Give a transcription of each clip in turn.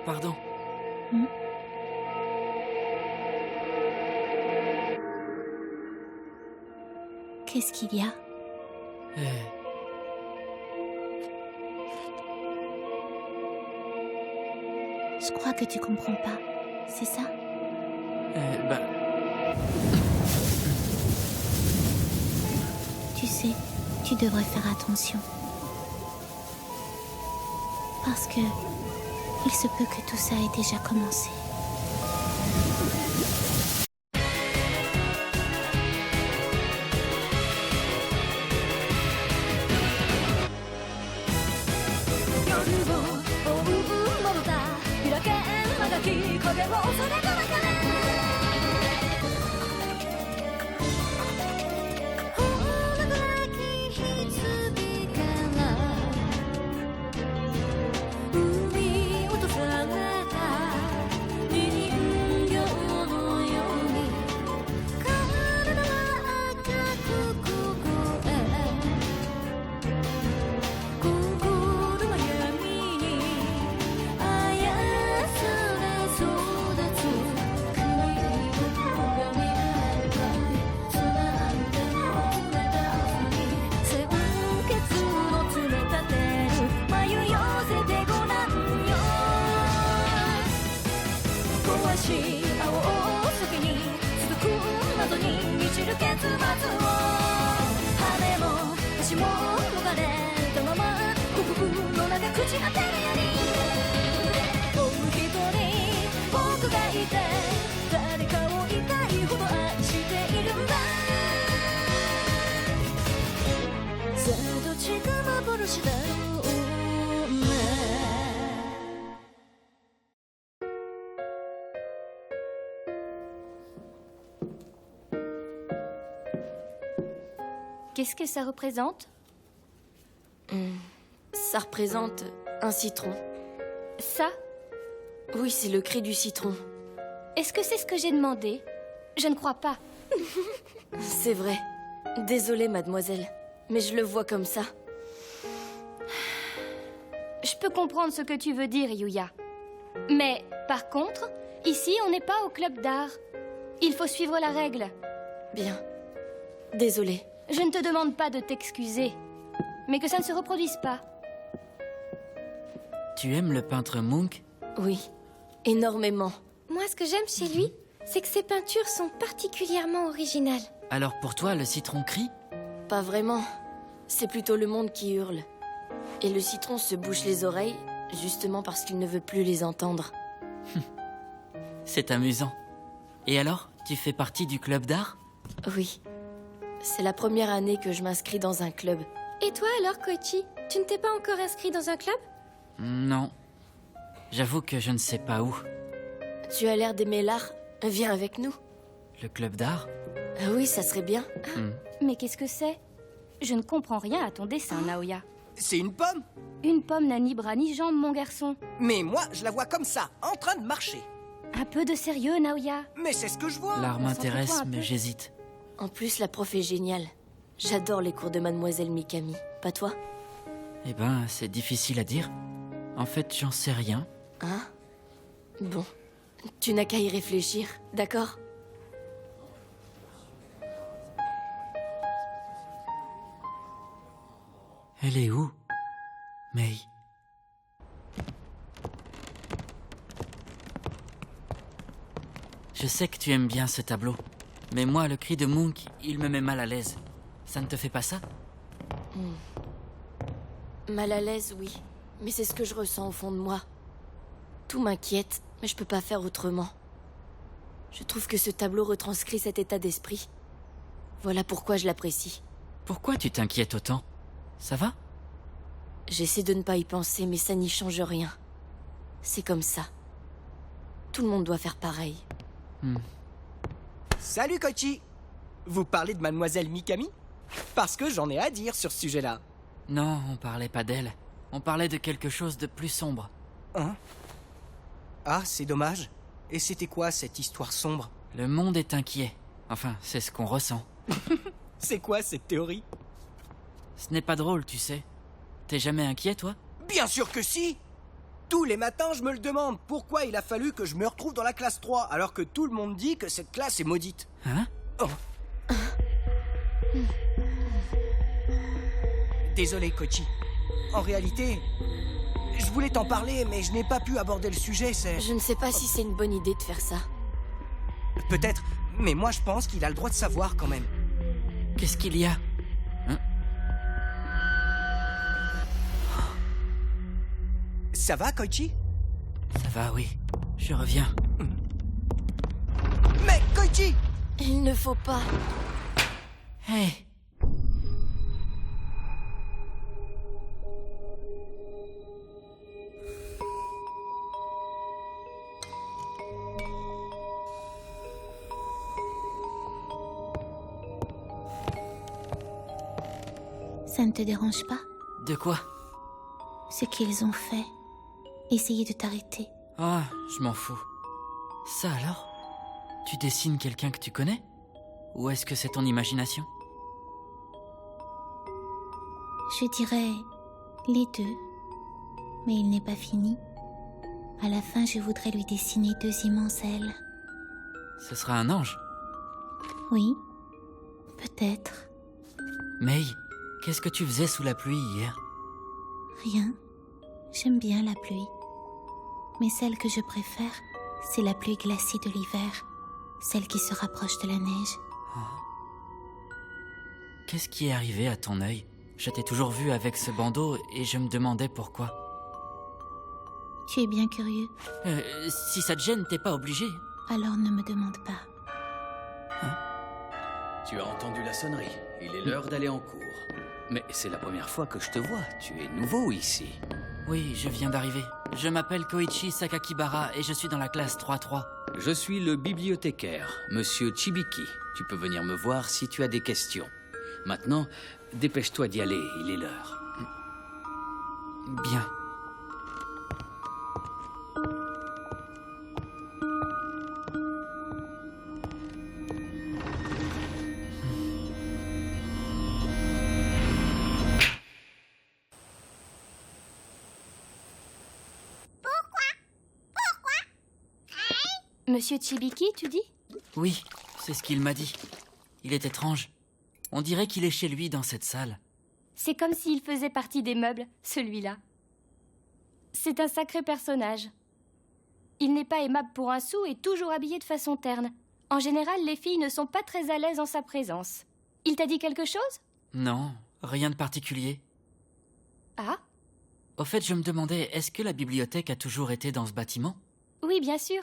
pardon. Qu'est-ce qu'il y a? Je crois que tu comprends pas, c'est ça? Tu sais, tu devrais faire attention. Parce que il se peut que tout ça ait déjà commencé. Qu'est-ce que ça représente? Ça représente un citron. Ça? Oui, c'est le cri du citron. Est-ce que c'est ce que j'ai demandé? Je ne crois pas. C'est vrai. Désolée, mademoiselle. Mais je le vois comme ça. Je peux comprendre ce que tu veux dire, Yuya. Mais, par contre, ici, on n'est pas au club d'art. Il faut suivre la règle. Bien. Désolée. Je ne te demande pas de t'excuser, mais que ça ne se reproduise pas. Tu aimes le peintre Munch? Oui, énormément. Moi, ce que j'aime chez lui, c'est que ses peintures sont particulièrement originales. Alors pour toi, le citron crie? Pas vraiment. C'est plutôt le monde qui hurle. Et le citron se bouche les oreilles, justement parce qu'il ne veut plus les entendre. C'est amusant. Et alors, tu fais partie du club d'art? Oui. C'est la première année que je m'inscris dans un club. Et toi alors, Koichi? Tu ne t'es pas encore inscrit dans un club? Non. J'avoue que je ne sais pas où. Tu as l'air d'aimer l'art. Viens avec nous. Le club d'art? Oui, ça serait bien. Mais qu'est-ce que c'est? Je ne comprends rien à ton dessin, Naoya. C'est une pomme. Une pomme n'a ni bras ni jambes, mon garçon. Mais moi, je la vois comme ça, en train de marcher. Un peu de sérieux, Naoya. Mais c'est ce que je vois. L'art m'intéresse, concentre-toi un mais peu. j'hésite. En plus, la prof est géniale. J'adore les cours de mademoiselle Mikami. Pas toi? Eh ben, c'est difficile à dire. En fait, j'en sais rien. Hein? Bon. Tu n'as qu'à y réfléchir, d'accord? Elle est où, Mei? Je sais que tu aimes bien ce tableau. Mais moi, le cri de Munch, il me met mal à l'aise. Ça ne te fait pas ça? Mal à l'aise, oui. Mais c'est ce que je ressens au fond de moi. Tout m'inquiète, mais je peux pas faire autrement. Je trouve que ce tableau retranscrit cet état d'esprit. Voilà pourquoi je l'apprécie. Pourquoi tu t'inquiètes autant? Ça va? J'essaie de ne pas y penser, mais ça n'y change rien. C'est comme ça. Tout le monde doit faire pareil. Salut, Koichi. Vous parlez de mademoiselle Mikami? Parce que j'en ai à dire sur ce sujet-là. Non, on parlait pas d'elle. On parlait de quelque chose de plus sombre. Hein? Ah, c'est dommage. Et c'était quoi, cette histoire sombre? Le monde est inquiet. Enfin, c'est ce qu'on ressent. C'est quoi, cette théorie? Ce n'est pas drôle, tu sais. T'es jamais inquiet, toi? Bien sûr que si! Tous les matins, je me le demande. Pourquoi il a fallu que je me retrouve dans la classe 3 alors que tout le monde dit que cette classe est maudite? Hein? Oh. Désolé, Koichi. En réalité, je voulais t'en parler, mais je n'ai pas pu aborder le sujet, c'est... Je ne sais pas si c'est une bonne idée de faire ça. Peut-être, mais moi je pense qu'il a le droit de savoir quand même. Qu'est-ce qu'il y a? Hein? Ça va, Koichi? Ça va, oui. Je reviens. Mais, Koichi! Il ne faut pas. Hey! Ça ne te dérange pas, De quoi? ce qu'ils ont fait? Essayer de t'arrêter. Ah, je m'en fous. Ça alors? Tu dessines quelqu'un que tu connais? Ou est-ce que c'est ton imagination? Je dirais les deux. Mais il n'est pas fini. À la fin, je voudrais lui dessiner 2 immenses ailes. Ce sera un ange. Oui, peut-être. Mei, qu'est-ce que tu faisais sous la pluie hier? Rien. J'aime bien la pluie. Mais celle que je préfère, c'est la pluie glacée de l'hiver. Celle qui se rapproche de la neige. Qu'est-ce qui est arrivé à ton œil? Je t'ai toujours vu avec ce bandeau et je me demandais pourquoi. Tu es bien curieux, Si ça te gêne, t'es pas obligé. alors ne me demande pas. Tu as entendu la sonnerie. Il est l'heure d'aller en cours. Mais c'est la première fois que je te vois. Tu es nouveau ici. Oui, je viens d'arriver. Je m'appelle Koichi Sakakibara et je suis dans la classe 3-3. Je suis le bibliothécaire, Monsieur Chibiki. Tu peux venir me voir si tu as des questions. Maintenant, dépêche-toi d'y aller, il est l'heure. Bien. Monsieur Chibiki, tu dis? Oui, c'est ce qu'il m'a dit. Il est étrange. On dirait qu'il est chez lui dans cette salle. C'est comme s'il faisait partie des meubles, celui-là. C'est un sacré personnage. Il n'est pas aimable pour un sou et toujours habillé de façon terne. En général, les filles ne sont pas très à l'aise en sa présence. Il t'a dit quelque chose? Non, rien de particulier. Ah? Au fait, je me demandais, est-ce que la bibliothèque a toujours été dans ce bâtiment? Oui, bien sûr.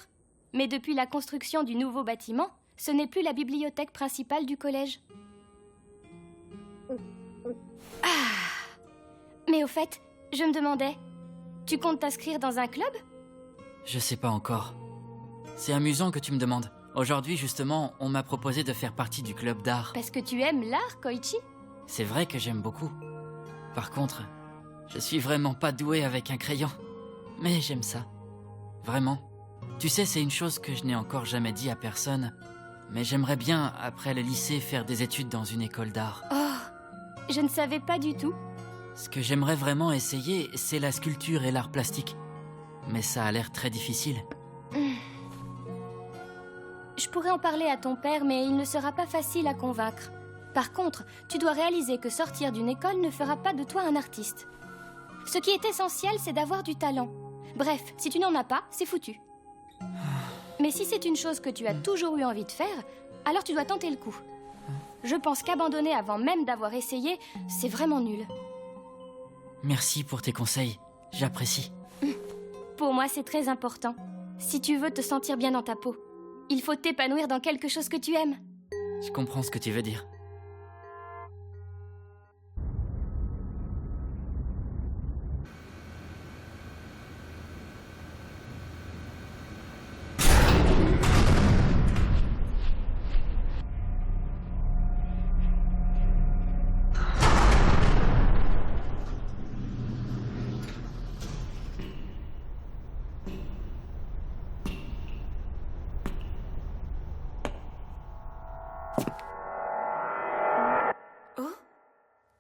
Mais depuis la construction du nouveau bâtiment, ce n'est plus la bibliothèque principale du collège. Ah! Mais au fait, je me demandais, tu comptes t'inscrire dans un club? Je sais pas encore. C'est amusant que tu me demandes. Aujourd'hui, justement, on m'a proposé de faire partie du club d'art. Parce que tu aimes l'art, Koichi? C'est vrai que j'aime beaucoup. Par contre, je suis vraiment pas doué avec un crayon. Mais j'aime ça. Vraiment. Tu sais, c'est une chose que je n'ai encore jamais dit à personne. Mais j'aimerais bien, après le lycée, faire des études dans une école d'art. Oh, je ne savais pas du tout. Ce que j'aimerais vraiment essayer, c'est la sculpture et l'art plastique. Mais ça a l'air très difficile. Je pourrais en parler à ton père, mais il ne sera pas facile à convaincre. Par contre, tu dois réaliser que sortir d'une école ne fera pas de toi un artiste. Ce qui est essentiel, c'est d'avoir du talent. Bref, si tu n'en as pas, c'est foutu. Mais si c'est une chose que tu as toujours eu envie de faire, alors tu dois tenter le coup. Je pense qu'abandonner avant même d'avoir essayé, c'est vraiment nul. Merci pour tes conseils. J'apprécie. Pour moi, c'est très important. Si tu veux te sentir bien dans ta peau, il faut t'épanouir dans quelque chose que tu aimes. Je comprends ce que tu veux dire.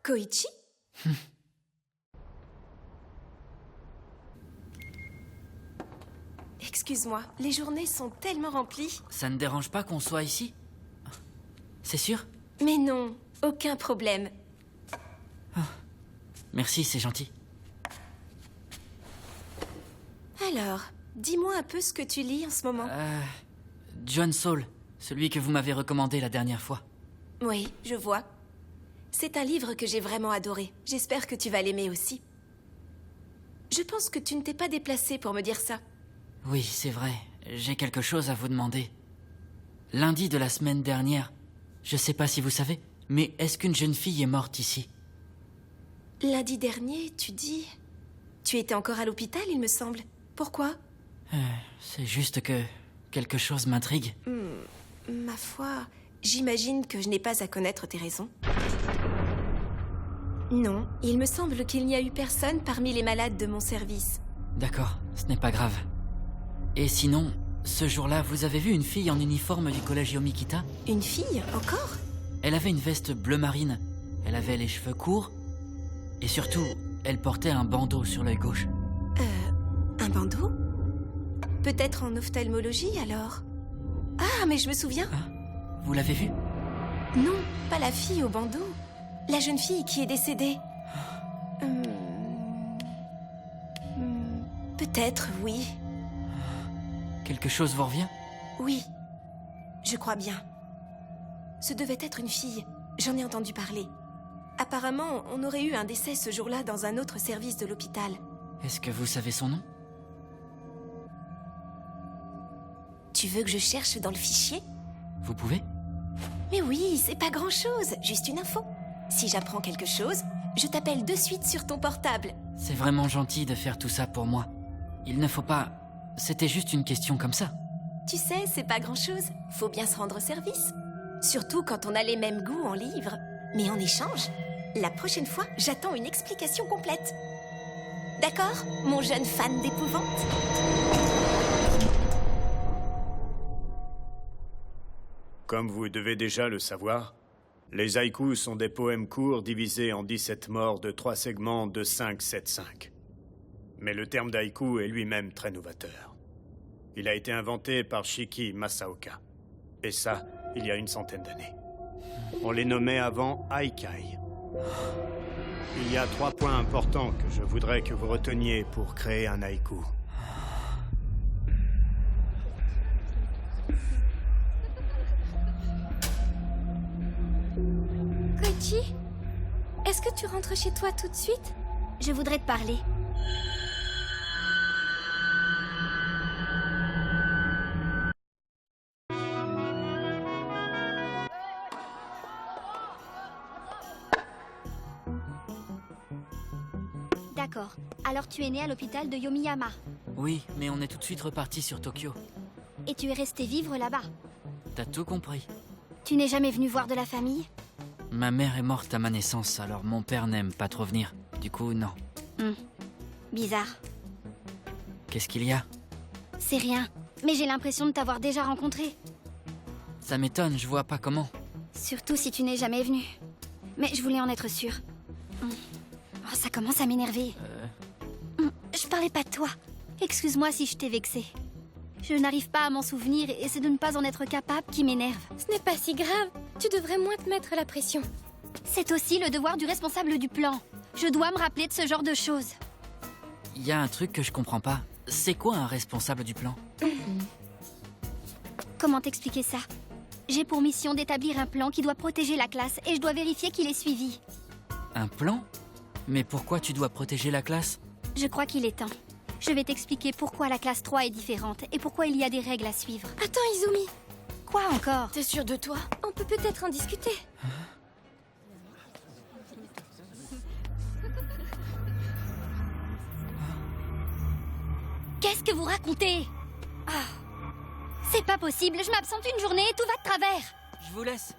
Koichi? Excuse-moi, les journées sont tellement remplies. Ça ne dérange pas qu'on soit ici? C'est sûr? Mais non, aucun problème. Merci, c'est gentil. Alors, dis-moi un peu ce que tu lis en ce moment. John Saul, celui que vous m'avez recommandé la dernière fois. Oui, je vois. C'est un livre que j'ai vraiment adoré. J'espère que tu vas l'aimer aussi. Je pense que tu ne t'es pas déplacé pour me dire ça. Oui, c'est vrai. J'ai quelque chose à vous demander. Lundi de la semaine dernière, je sais pas si vous savez, mais est-ce qu'une jeune fille est morte ici? Lundi dernier, tu dis... Tu étais encore à l'hôpital, il me semble. Pourquoi? C'est juste que quelque chose m'intrigue. Ma foi, j'imagine que je n'ai pas à connaître tes raisons. Non, il me semble qu'il n'y a eu personne parmi les malades de mon service. D'accord, ce n'est pas grave. Et sinon, ce jour-là, vous avez vu une fille en uniforme du collège Yomikita? Une fille? Encore? Elle avait une veste bleu marine, elle avait les cheveux courts, et surtout, elle portait un bandeau sur l'œil gauche. Un bandeau? Peut-être en ophtalmologie, alors? Ah, mais je me souviens. Vous l'avez vue? Non, pas la fille au bandeau. La jeune fille qui est décédée. Peut-être, oui. Quelque chose vous revient? Oui, je crois bien. Ce devait être une fille. J'en ai entendu parler. Apparemment, on aurait eu un décès ce jour-là dans un autre service de l'hôpital. Est-ce que vous savez son nom? Tu veux que je cherche dans le fichier? Vous pouvez? Mais oui, c'est pas grand-chose, juste une info. Si j'apprends quelque chose, je t'appelle de suite sur ton portable. C'est vraiment gentil de faire tout ça pour moi. Il ne faut pas... C'était juste une question comme ça. Tu sais, c'est pas grand-chose. Faut bien se rendre service. Surtout quand on a les mêmes goûts en livres. Mais en échange, la prochaine fois, j'attends une explication complète. D'accord, mon jeune fan d'épouvante? Comme vous devez déjà le savoir, les haïkus sont des poèmes courts divisés en 17 morts de 3 segments de 5-7-5. Mais le terme d'haïku est lui-même très novateur. Il a été inventé par Shiki Masaoka. Et ça, il y a une centaine d'années. On les nommait avant haikai. Il y a 3 points importants que je voudrais que vous reteniez pour créer un haïku. Koichi, est-ce que tu rentres chez toi tout de suite? Je voudrais te parler. D'accord. Alors tu es né à l'hôpital de Yomiyama. Oui, mais on est tout de suite reparti sur Tokyo. Et tu es resté vivre là-bas. T'as tout compris. Tu n'es jamais venu voir de la famille? Ma mère est morte à ma naissance, alors mon père n'aime pas trop venir. Du coup, non. Bizarre. Qu'est-ce qu'il y a? C'est rien. Mais j'ai l'impression de t'avoir déjà rencontré. Ça m'étonne, je vois pas comment. Surtout si tu n'es jamais venu. Mais je voulais en être sûre. Oh, ça commence à m'énerver. Je parlais pas de toi. Excuse-moi si je t'ai vexé. Je n'arrive pas à m'en souvenir et c'est de ne pas en être capable qui m'énerve. Ce n'est pas si grave. Tu devrais moins te mettre la pression. C'est aussi le devoir du responsable du plan. Je dois me rappeler de ce genre de choses. Il y a un truc que je comprends pas. C'est quoi un responsable du plan? Comment t'expliquer ça? J'ai pour mission d'établir un plan qui doit protéger la classe et je dois vérifier qu'il est suivi. Un plan? Mais pourquoi tu dois protéger la classe? Je crois qu'il est temps. Je vais t'expliquer pourquoi la classe 3 est différente et pourquoi il y a des règles à suivre. Attends, Izumi. Quoi encore? T'es sûr de toi? On peut peut-être en discuter. Qu'est-ce que vous racontez? C'est pas possible, je m'absente une journée et tout va de travers. Je vous laisse.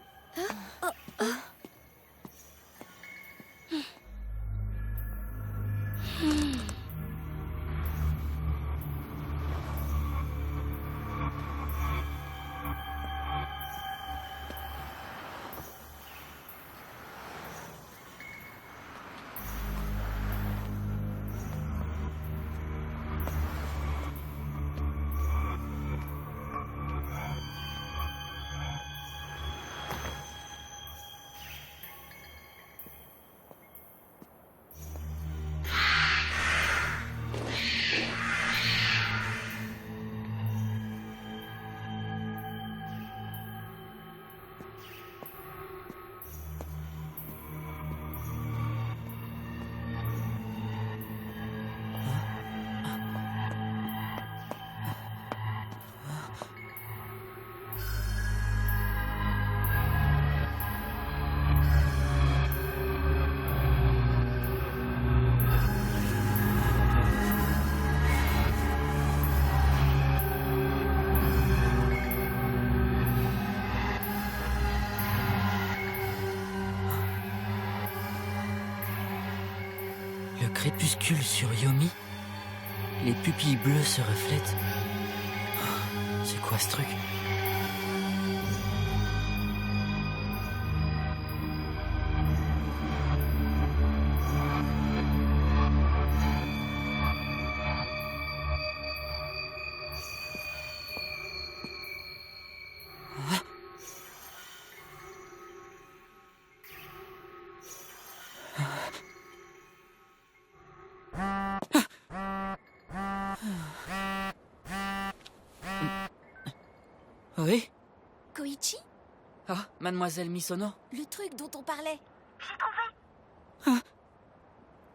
Le crépuscule sur Yomi? Les pupilles bleues se reflètent. Oh, c'est quoi ce truc? Oui? Koichi? Ah, mademoiselle Misono? Le truc dont on parlait. J'ai trouvé. Ah.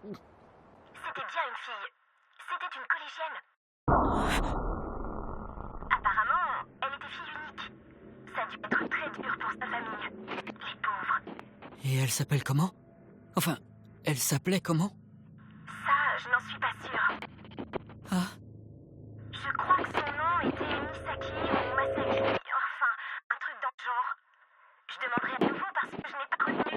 C'était bien une fille. C'était une collégienne. Apparemment, elle était fille unique. Ça a dû être très dur pour sa famille. Les pauvres. Et elle s'appelle comment? Enfin, elle s'appelait comment? Ça, je n'en suis pas sûre. Ah, Je crois que son nom était Misaki ou Masaki. Enfin, un truc dans le genre. Je demanderai à nouveau parce que je n'ai pas retenu.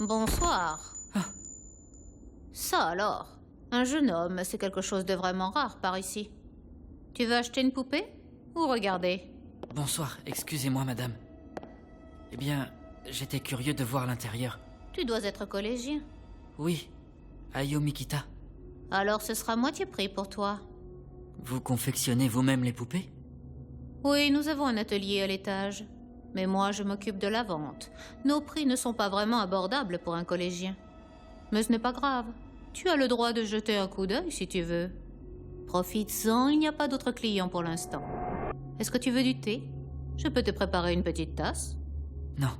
Bonsoir. Ça alors, un jeune homme, c'est quelque chose de vraiment rare par ici. Tu veux acheter une poupée ou regarder? bonsoir, excusez-moi madame. Eh bien, j'étais curieux de voir l'intérieur. Tu dois être collégien. Oui, à Yomikita. Alors ce sera moitié prix pour toi. Vous confectionnez vous-même les poupées? Oui, nous avons un atelier à l'étage. Mais moi, je m'occupe de la vente. Nos prix ne sont pas vraiment abordables pour un collégien. Mais ce n'est pas grave. Tu as le droit de jeter un coup d'œil si tu veux. Profites-en, il n'y a pas d'autres clients pour l'instant. Est-ce que tu veux du thé? Je peux te préparer une petite tasse. Non.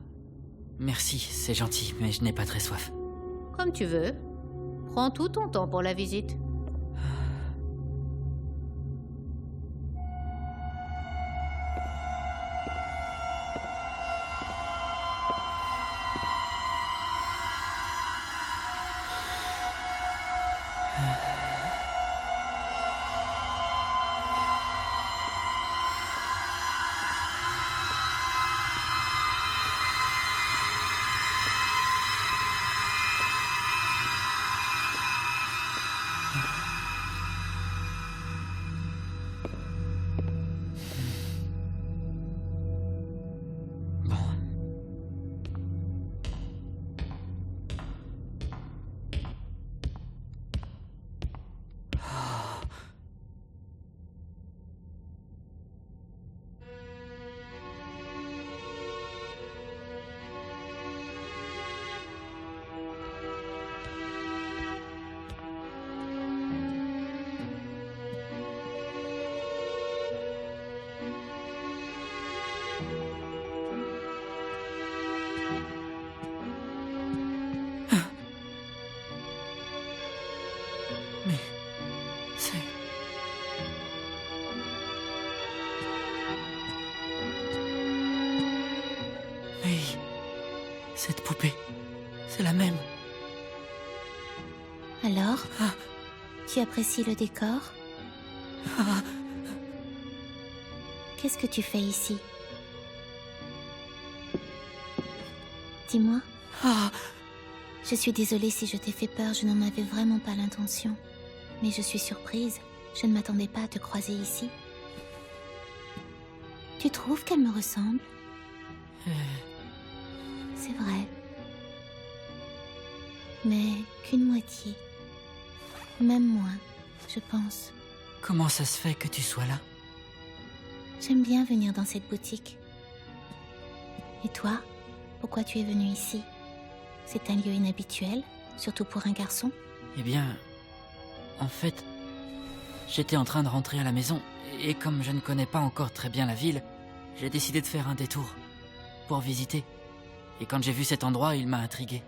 Merci, c'est gentil, mais je n'ai pas très soif. Comme tu veux. Prends tout ton temps pour la visite. Oui, cette poupée, c'est la même. Alors, tu apprécies le décor? Qu'est-ce que tu fais ici? Dis-moi. Je suis désolée si je t'ai fait peur, je n'en avais vraiment pas l'intention. Mais je suis surprise, je ne m'attendais pas à te croiser ici. Tu trouves qu'elle me ressemble? C'est vrai, mais qu'une moitié. Même moins, je pense. Comment ça se fait que tu sois là? J'aime bien venir dans cette boutique. Et toi, pourquoi tu es venu ici? C'est un lieu inhabituel, surtout pour un garçon. Eh bien, en fait, j'étais en train de rentrer à la maison, et comme je ne connais pas encore très bien la ville, j'ai décidé de faire un détour, pour visiter. Et quand j'ai vu cet endroit, il m'a intrigué.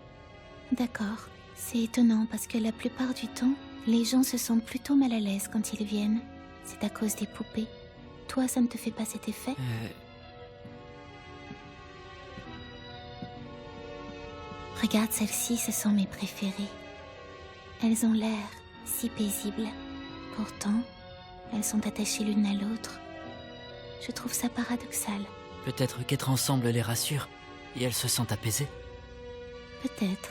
D'accord. C'est étonnant parce que la plupart du temps, les gens se sentent plutôt mal à l'aise quand ils viennent. C'est à cause des poupées. Toi, ça ne te fait pas cet effet? Regarde celles-ci, ce sont mes préférées. Elles ont l'air si paisibles. Pourtant, elles sont attachées l'une à l'autre. Je trouve ça paradoxal. Peut-être qu'être ensemble les rassure, et elles se sentent apaisées. Peut-être.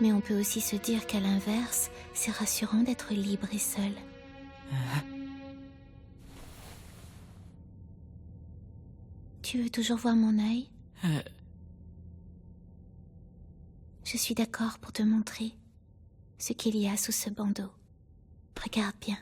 Mais on peut aussi se dire qu'à l'inverse, c'est rassurant d'être libre et seul. Tu veux toujours voir mon œil? Je suis d'accord pour te montrer ce qu'il y a sous ce bandeau. Regarde bien.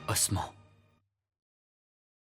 Ossements.